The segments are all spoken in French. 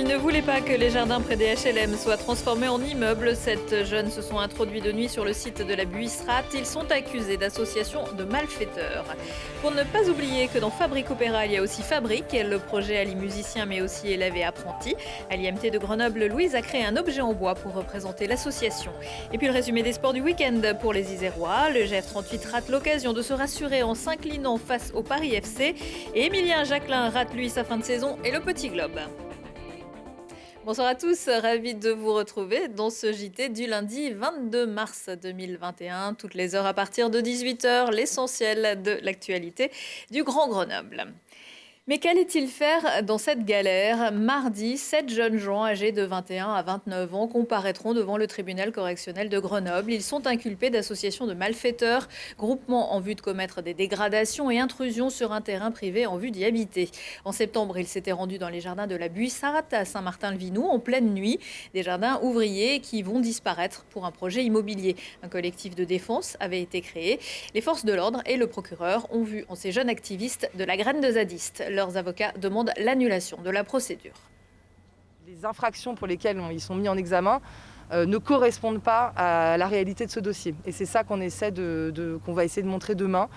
Il ne voulait pas que les jardins près des HLM soient transformés en immeubles. 7 jeunes se sont introduits de nuit sur le site de la Buissrate. Ils sont accusés d'association de malfaiteurs. Pour ne pas oublier que dans Fabrique Opéra, il y a aussi Fabrique. Le projet allie musiciens mais aussi élèves et apprentis. À l'IMT de Grenoble, Louise a créé un objet en bois pour représenter l'association. Et puis le résumé des sports du week-end pour les Isérois. Le GF38 rate l'occasion de se rassurer en s'inclinant face au Paris FC. Et Émilien Jacquelin rate lui sa fin de saison et le Petit Globe. Bonsoir à tous, ravi de vous retrouver dans ce JT du lundi 22 mars 2021. Toutes les heures à partir de 18h, l'essentiel de l'actualité du Grand Grenoble. Mais qu'allait-il faire dans cette galère ? Mardi, 7 jeunes gens âgés de 21 à 29 ans comparaîtront devant le tribunal correctionnel de Grenoble. Ils sont inculpés d'association de malfaiteurs, groupement en vue de commettre des dégradations et intrusions sur un terrain privé en vue d'y habiter. En septembre, ils s'étaient rendus dans les jardins de la Buissrate à Saint-Martin-le-Vinoux en pleine nuit. Des jardins ouvriers qui vont disparaître pour un projet immobilier. Un collectif de défense avait été créé. Les forces de l'ordre et le procureur ont vu en ces jeunes activistes de la graine de zadistes. Leurs avocats demandent l'annulation de la procédure. Les infractions pour lesquelles ils sont mis en examen ne correspondent pas à la réalité de ce dossier. Et c'est ça qu'on va essayer de montrer demain.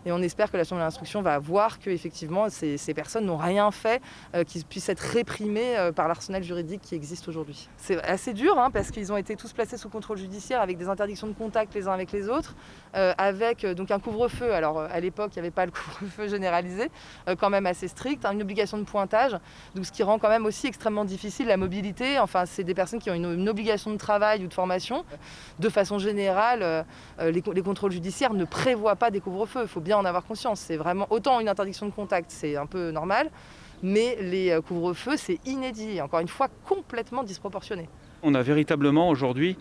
Et on espère que la Chambre de l'instruction va voir qu'effectivement, ces personnes n'ont rien fait qui puisse être réprimées par l'arsenal juridique qui existe aujourd'hui. C'est assez dur parce qu'ils ont été tous placés sous contrôle judiciaire avec des interdictions de contact les uns avec les autres, avec donc un couvre-feu. Alors à l'époque, il n'y avait pas le couvre-feu généralisé, quand même assez strict, une obligation de pointage, donc ce qui rend quand même aussi extrêmement difficile la mobilité. Enfin, c'est des personnes qui ont une obligation de travail ou de formation. De façon générale, les contrôles judiciaires ne prévoient pas des couvre-feux. Il faut bien en avoir conscience. C'est vraiment autant une interdiction de contact, c'est un peu normal, mais les couvre-feux, c'est inédit, encore une fois complètement disproportionné. On a véritablement aujourd'hui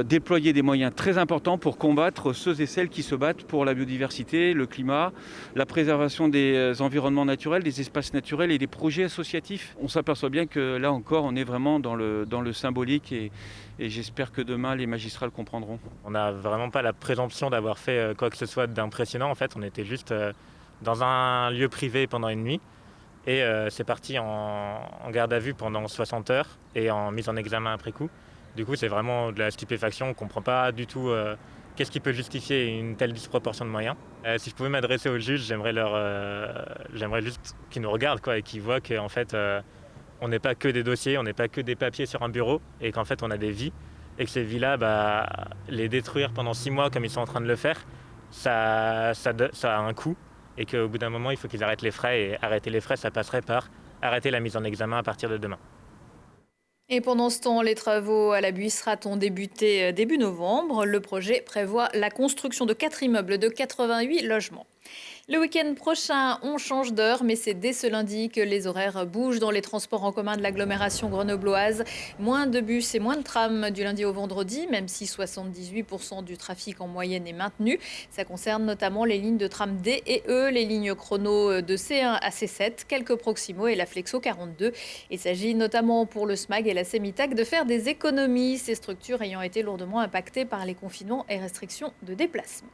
déployé des moyens très importants pour combattre ceux et celles qui se battent pour la biodiversité, le climat, la préservation des environnements naturels, des espaces naturels et des projets associatifs. On s'aperçoit bien que là encore, on est vraiment dans le symbolique et j'espère que demain, les magistrats le comprendront. On n'a vraiment pas la présomption d'avoir fait quoi que ce soit d'impressionnant. En fait, on était juste dans un lieu privé pendant une nuit. Et c'est parti en garde à vue pendant 60 heures et en mise en examen après coup. Du coup, c'est vraiment de la stupéfaction. On ne comprend pas du tout qu'est-ce qui peut justifier une telle disproportion de moyens. Si je pouvais m'adresser aux juges, j'aimerais juste qu'ils nous regardent et qu'ils voient qu'en fait, on n'est pas que des dossiers, on n'est pas que des papiers sur un bureau et qu'en fait, on a des vies. Et que ces vies-là, les détruire pendant 6 mois comme ils sont en train de le faire, ça a un coût. Et qu'au bout d'un moment, il faut qu'ils arrêtent les frais. Et arrêter les frais, ça passerait par arrêter la mise en examen à partir de demain. Et pendant ce temps, les travaux à la Buissrate ont débuté début novembre. Le projet prévoit la construction de 4 immeubles de 88 logements. Le week-end prochain, on change d'heure, mais c'est dès ce lundi que les horaires bougent dans les transports en commun de l'agglomération grenobloise. Moins de bus et moins de trams du lundi au vendredi, même si 78% du trafic en moyenne est maintenu. Ça concerne notamment les lignes de tram D et E, les lignes chrono de C1 à C7, quelques Proximo et la Flexo 42. Il s'agit notamment pour le SMAG et la Semitac de faire des économies, ces structures ayant été lourdement impactées par les confinements et restrictions de déplacement.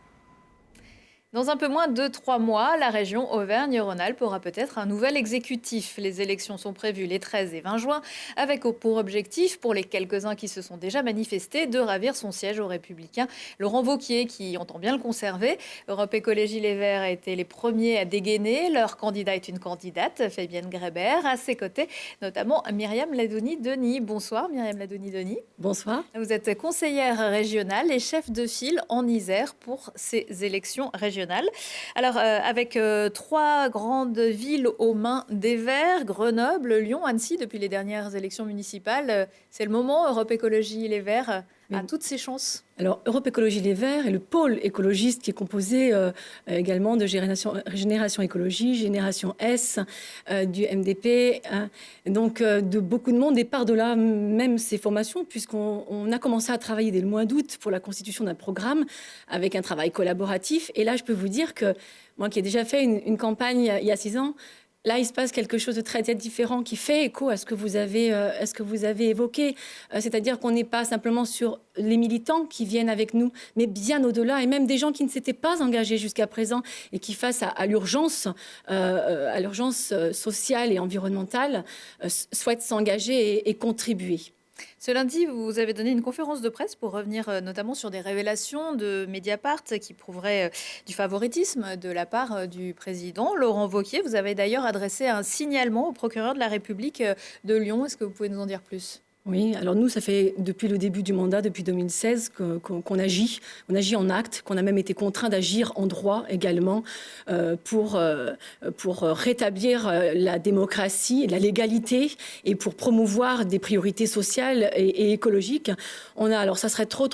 Dans un peu moins de 3 mois, la région Auvergne-Rhône-Alpes aura peut-être un nouvel exécutif. Les élections sont prévues les 13 et 20 juin, avec pour objectif, pour les quelques-uns qui se sont déjà manifestés, de ravir son siège aux Républicains. Laurent Wauquiez, qui entend bien le conserver. Europe Écologie Les Verts a été les premiers à dégainer. Leur candidat est une candidate, Fabienne Grébert. À ses côtés, notamment Myriam Ladouni-Denis. Bonsoir Myriam Ladouni-Denis. Bonsoir. Vous êtes conseillère régionale et chef de file en Isère pour ces élections régionales. Alors, avec 3 grandes villes aux mains des Verts, Grenoble, Lyon, Annecy, depuis les dernières élections municipales, c'est le moment. Europe Écologie Les Verts a toutes ses chances. Alors, Europe Écologie Les Verts est le pôle écologiste qui est composé également de Génération Écologie, Génération S, du MDP, donc de beaucoup de monde et par-delà même ces formations, puisqu'on a commencé à travailler dès le mois d'août pour la constitution d'un programme avec un travail collaboratif. Et là, je peux vous dire que moi qui ai déjà fait une campagne il y a 6 ans, Là, il se passe quelque chose de très différent qui fait écho à ce que vous avez évoqué. C'est-à-dire qu'on n'est pas simplement sur les militants qui viennent avec nous, mais bien au-delà, et même des gens qui ne s'étaient pas engagés jusqu'à présent et qui, face à l'urgence sociale et environnementale, souhaitent s'engager et contribuer. Ce lundi, vous avez donné une conférence de presse pour revenir notamment sur des révélations de Mediapart qui prouveraient du favoritisme de la part du président Laurent Wauquiez. Vous avez d'ailleurs adressé un signalement au procureur de la République de Lyon. Est-ce que vous pouvez nous en dire plus ? Oui, alors nous, ça fait depuis le début du mandat, depuis 2016, qu'on agit. On agit en acte, qu'on a même été contraint d'agir en droit également pour rétablir la démocratie, la légalité et pour promouvoir des priorités sociales et écologiques. Alors ça serait trop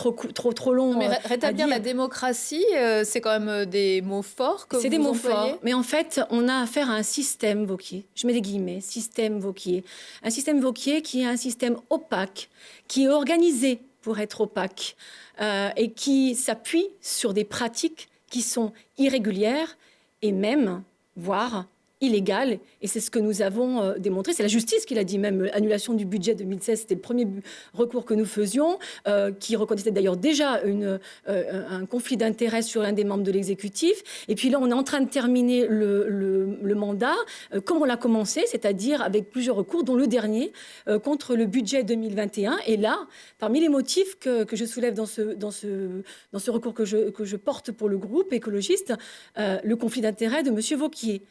long. Mais rétablir la démocratie, c'est quand même des mots forts que vous employez. C'est des mots forts, mais en fait, on a affaire à un système Wauquiez. Je mets des guillemets, système Wauquiez. Un système Wauquiez qui est un système opaque, qui est organisé pour être opaque et qui s'appuie sur des pratiques qui sont irrégulières et même, voire illégales. Et c'est ce que nous avons démontré. C'est la justice qui l'a dit, même annulation du budget 2016, c'était le premier recours que nous faisions, qui reconnaissait d'ailleurs déjà un conflit d'intérêts sur l'un des membres de l'exécutif. Et puis là, on est en train de terminer le mandat, comme on l'a commencé, c'est-à-dire avec plusieurs recours, dont le dernier contre le budget 2021. Et là, parmi les motifs que je soulève dans ce recours que je porte pour le groupe écologiste, le conflit d'intérêts de M. Wauquiez.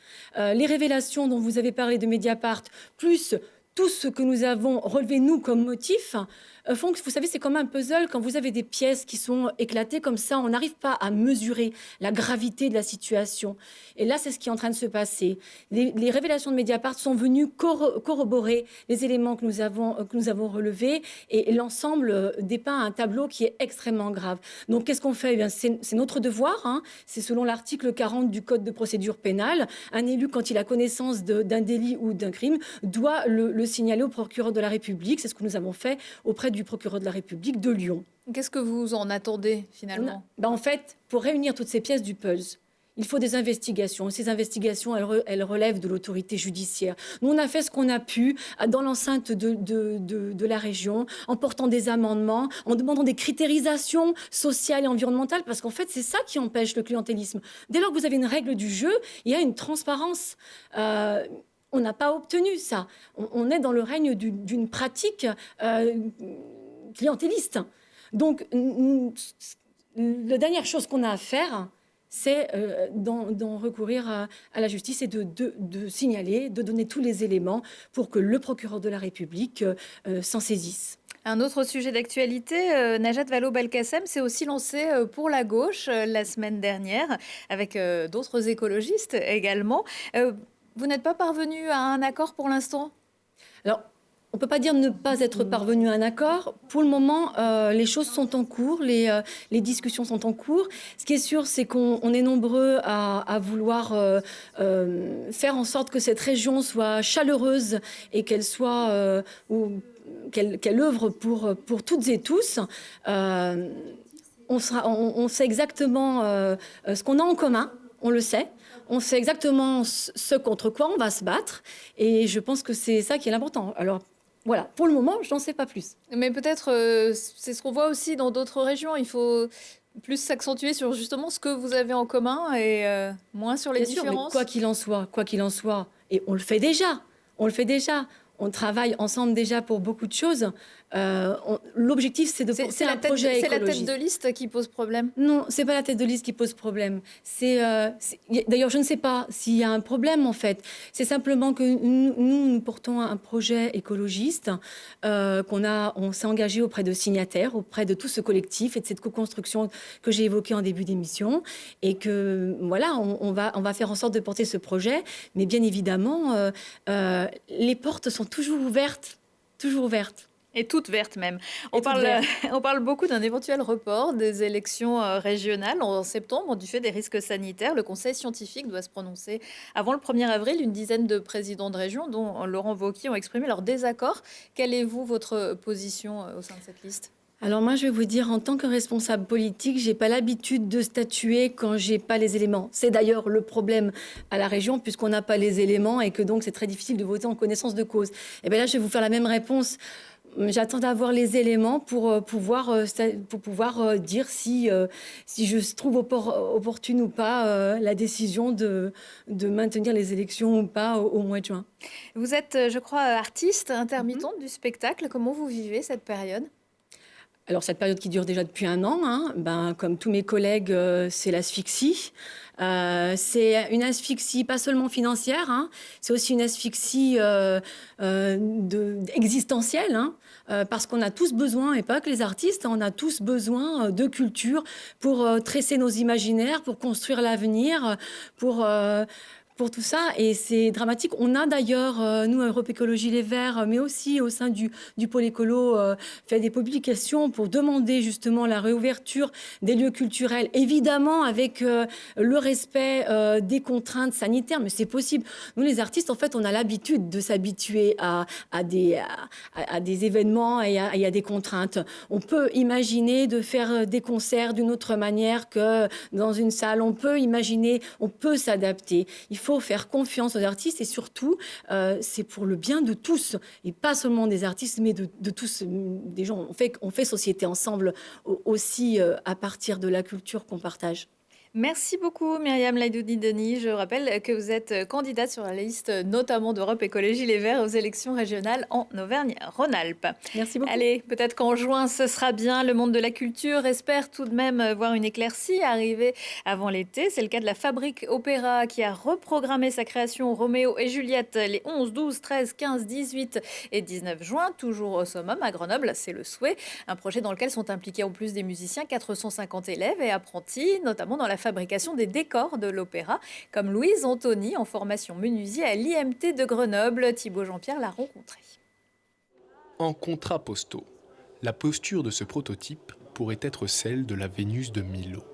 Les révélations dont vous avez parlé de Mediapart, plus tout ce que nous avons relevé, nous, comme motif, font que, vous savez, c'est comme un puzzle. Quand vous avez des pièces qui sont éclatées comme ça, on n'arrive pas à mesurer la gravité de la situation. Et là, c'est ce qui est en train de se passer. Les révélations de Mediapart sont venues corroborer les éléments que nous avons relevés, et l'ensemble dépeint un tableau qui est extrêmement grave. Donc, qu'est-ce qu'on fait ? Eh bien, c'est notre devoir. Hein. C'est selon l'article 40 du Code de procédure pénale. Un élu, quand il a connaissance d'un délit ou d'un crime, doit le signaler au procureur de la République. C'est ce que nous avons fait auprès du procureur de la République de Lyon. Qu'est-ce que vous en attendez finalement ? En fait, pour réunir toutes ces pièces du puzzle, il faut des investigations. Ces investigations, elles relèvent de l'autorité judiciaire. Nous, on a fait ce qu'on a pu dans l'enceinte de la région, en portant des amendements, en demandant des critérisations sociales et environnementales, parce qu'en fait, c'est ça qui empêche le clientélisme. Dès lors que vous avez une règle du jeu, il y a une transparence. On n'a pas obtenu ça. On est dans le règne d'une pratique clientéliste. Donc, la dernière chose qu'on a à faire, c'est d'en recourir à la justice et de signaler, de donner tous les éléments pour que le procureur de la République s'en saisisse. Un autre sujet d'actualité, Najat Vallaud-Belkacem s'est aussi lancée pour la gauche la semaine dernière, avec d'autres écologistes également. Vous n'êtes pas parvenu à un accord pour l'instant ? Alors, on ne peut pas dire ne pas être parvenu à un accord. Pour le moment, les choses sont en cours, les discussions sont en cours. Ce qui est sûr, c'est qu'on est nombreux à vouloir faire en sorte que cette région soit chaleureuse et qu'elle soit... qu'elle œuvre pour toutes et tous. On sait exactement ce qu'on a en commun, on le sait. On sait exactement ce contre quoi on va se battre. Et je pense que c'est ça qui est l'important. Alors, voilà, pour le moment, je n'en sais pas plus. Mais peut-être, c'est ce qu'on voit aussi dans d'autres régions. Il faut plus s'accentuer sur justement ce que vous avez en commun et moins sur les différences. Mais quoi qu'il en soit, et on le fait déjà. On travaille ensemble déjà pour beaucoup de choses. L'objectif, c'est de porter un projet écologiste. C'est la tête de liste qui pose problème ? Non, c'est pas la tête de liste qui pose problème. D'ailleurs, je ne sais pas s'il y a un problème, en fait. C'est simplement que nous portons un projet écologiste on s'est engagé auprès de signataires, auprès de tout ce collectif et de cette co-construction que j'ai évoquée en début d'émission. Et que, voilà, on va faire en sorte de porter ce projet. Mais bien évidemment, les portes sont toujours ouvertes. Et toutes vertes même. On parle beaucoup d'un éventuel report des élections régionales en septembre du fait des risques sanitaires. Le Conseil scientifique doit se prononcer avant le 1er avril. Une dizaine de présidents de région, dont Laurent Wauquiez, ont exprimé leur désaccord. Quelle est votre position au sein de cette liste ? Alors moi, je vais vous dire, en tant que responsable politique, j'ai pas l'habitude de statuer quand j'ai pas les éléments. C'est d'ailleurs le problème à la région, puisqu'on n'a pas les éléments et que donc c'est très difficile de voter en connaissance de cause. Et bien là, je vais vous faire la même réponse. J'attends d'avoir les éléments pour pouvoir dire si je trouve opportune ou pas la décision de maintenir les élections ou pas au mois de juin. Vous êtes, je crois, artiste intermittente du spectacle. Comment vous vivez cette période ? Alors, cette période qui dure déjà depuis un an, comme tous mes collègues, c'est l'asphyxie. C'est une asphyxie pas seulement financière, c'est aussi une asphyxie existentielle, parce qu'on a tous besoin, et pas que les artistes, on a tous besoin de culture pour tresser nos imaginaires, pour construire l'avenir, pour tout ça, et c'est dramatique. On a d'ailleurs, nous, à Europe Écologie Les Verts, mais aussi au sein du pôle écolo, fait des publications pour demander justement la réouverture des lieux culturels, évidemment avec le respect des contraintes sanitaires, mais c'est possible. Nous, les artistes, en fait, on a l'habitude de s'habituer à des événements et à des contraintes. On peut imaginer de faire des concerts d'une autre manière que dans une salle. On peut imaginer, on peut s'adapter. Il faut faire confiance aux artistes et surtout, c'est pour le bien de tous et pas seulement des artistes, mais de tous, des gens. On fait société ensemble aussi à partir de la culture qu'on partage. Merci beaucoup Myriam Laidouni-Denis. Je rappelle que vous êtes candidate sur la liste notamment d'Europe Écologie Les Verts aux élections régionales en Auvergne-Rhône-Alpes. Merci beaucoup. Allez, peut-être qu'en juin ce sera bien. Le monde de la culture espère tout de même voir une éclaircie arriver avant l'été. C'est le cas de la Fabrique Opéra qui a reprogrammé sa création Roméo et Juliette les 11, 12, 13, 15, 18 et 19 juin, toujours au Summum à Grenoble. C'est le souhait. Un projet dans lequel sont impliqués en plus des musiciens 450 élèves et apprentis, notamment dans la fabrication des décors de l'opéra, comme Louise Anthony en formation menuisier à l'IMT de Grenoble. Thibaut Jean-Pierre l'a rencontré. En contrapposto, la posture de ce prototype pourrait être celle de la Vénus de Milo.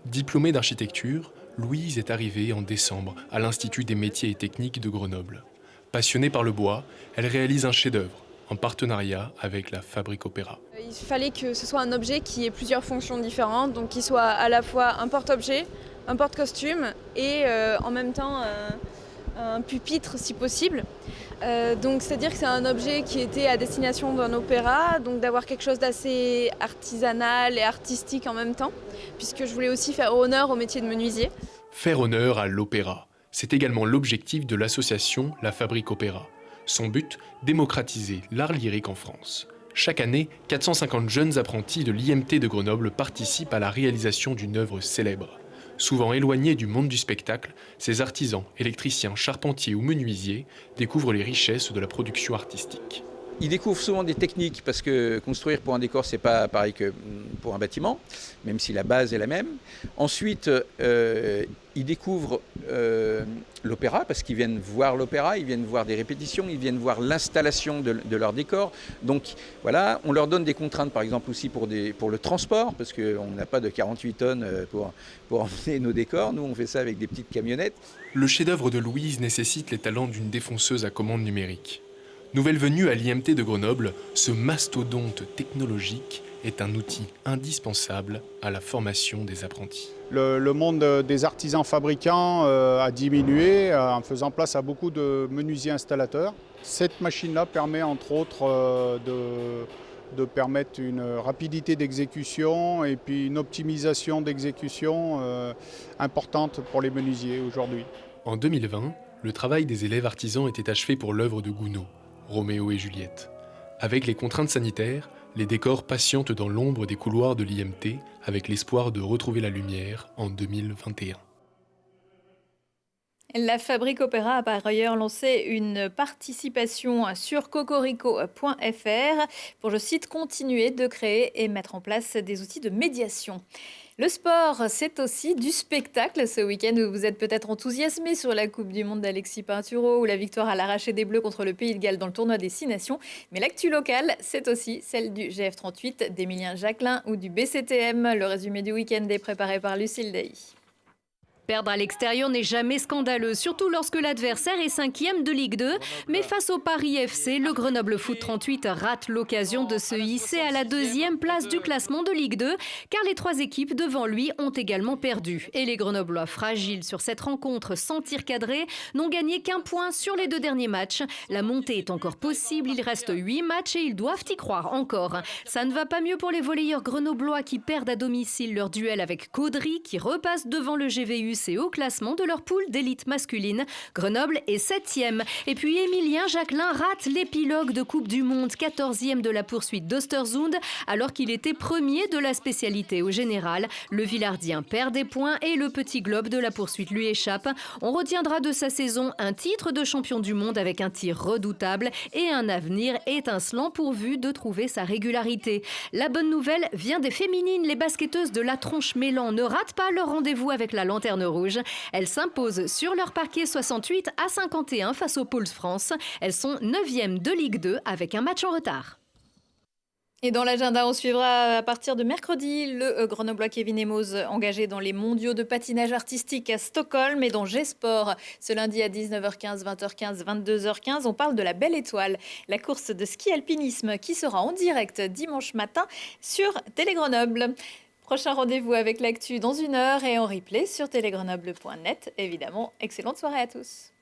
Diplômée d'architecture, Louise est arrivée en décembre à l'Institut des métiers et techniques de Grenoble. Passionnée par le bois, elle réalise un chef-d'œuvre en partenariat avec la Fabrique Opéra. Il fallait que ce soit un objet qui ait plusieurs fonctions différentes, donc qui soit à la fois un porte-objet, un porte-costume et en même temps un pupitre si possible. Donc c'est-à-dire que c'est un objet qui était à destination d'un opéra, donc d'avoir quelque chose d'assez artisanal et artistique en même temps, puisque je voulais aussi faire honneur au métier de menuisier. Faire honneur à l'opéra, c'est également l'objectif de l'association La Fabrique Opéra. Son but, démocratiser l'art lyrique en France. Chaque année, 450 jeunes apprentis de l'IMT de Grenoble participent à la réalisation d'une œuvre célèbre. Souvent éloignés du monde du spectacle, ces artisans, électriciens, charpentiers ou menuisiers découvrent les richesses de la production artistique. Ils découvrent souvent des techniques parce que construire pour un décor, c'est pas pareil que pour un bâtiment, même si la base est la même. Ensuite, ils découvrent l'opéra parce qu'ils viennent voir l'opéra, ils viennent voir des répétitions, ils viennent voir l'installation de leur décor. Donc voilà, on leur donne des contraintes par exemple aussi pour le transport parce qu'on n'a pas de 48 tonnes pour emmener nos décors. Nous, on fait ça avec des petites camionnettes. Le chef-d'œuvre de Louise nécessite les talents d'une défonceuse à commande numérique. Nouvelle venue à l'IMT de Grenoble, ce mastodonte technologique est un outil indispensable à la formation des apprentis. Le monde des artisans fabricants a diminué en faisant place à beaucoup de menuisiers installateurs. Cette machine-là permet entre autres de permettre une rapidité d'exécution et puis une optimisation d'exécution importante pour les menuisiers aujourd'hui. En 2020, le travail des élèves artisans était achevé pour l'œuvre de Gounod, Roméo et Juliette. Avec les contraintes sanitaires, les décors patientent dans l'ombre des couloirs de l'IMT avec l'espoir de retrouver la lumière en 2021. La Fabrique Opéra a par ailleurs lancé une participation sur cocorico.fr pour, je cite, continuer de créer et mettre en place des outils de médiation. Le sport, c'est aussi du spectacle. Ce week-end, vous êtes peut-être enthousiasmé sur la Coupe du Monde d'Alexis Pinturo ou la victoire à l'arraché des Bleus contre le Pays de Galles dans le tournoi des 6 Nations. Mais l'actu locale, c'est aussi celle du GF38, d'Emilien Jacquelin ou du BCTM. Le résumé du week-end est préparé par Lucille Day. Perdre à l'extérieur n'est jamais scandaleux, surtout lorsque l'adversaire est 5e de Ligue 2. Mais face au Paris FC, le Grenoble Foot 38 rate l'occasion de se hisser à la 2e place du classement de Ligue 2, car les 3 équipes devant lui ont également perdu. Et les Grenoblois, fragiles sur cette rencontre sans tir cadré, n'ont gagné qu'1 point sur les 2 derniers matchs. La montée est encore possible, il reste 8 matchs et ils doivent y croire encore. Ça ne va pas mieux pour les volleyeurs grenoblois qui perdent à domicile leur duel avec Caudry, qui repasse devant le GVUS et au classement de leur poule d'élite masculine. Grenoble est 7e. Et puis Émilien Jacquelin rate l'épilogue de Coupe du Monde, 14e de la poursuite d'Östersund, alors qu'il était premier de la spécialité au général. Le Villardien perd des points et le petit globe de la poursuite lui échappe. On retiendra de sa saison un titre de champion du monde avec un tir redoutable et un avenir étincelant pourvu de trouver sa régularité. La bonne nouvelle vient des féminines. Les basketteuses de la Tronche-Mélan ne ratent pas leur rendez-vous avec la Lanterne Rouge. Elles s'imposent sur leur parquet 68-51 face aux Pôles France. Elles sont 9e de Ligue 2 avec un match en retard. Et dans l'agenda, on suivra à partir de mercredi le Grenoblois Kevin Emos engagé dans les mondiaux de patinage artistique à Stockholm et dans G-Sport. Ce lundi à 19h15, 20h15, 22h15, on parle de la Belle Étoile, la course de ski alpinisme qui sera en direct dimanche matin sur Télé Grenoble. Prochain rendez-vous avec l'actu dans 1 heure et en replay sur télégrenoble.net. Évidemment, excellente soirée à tous.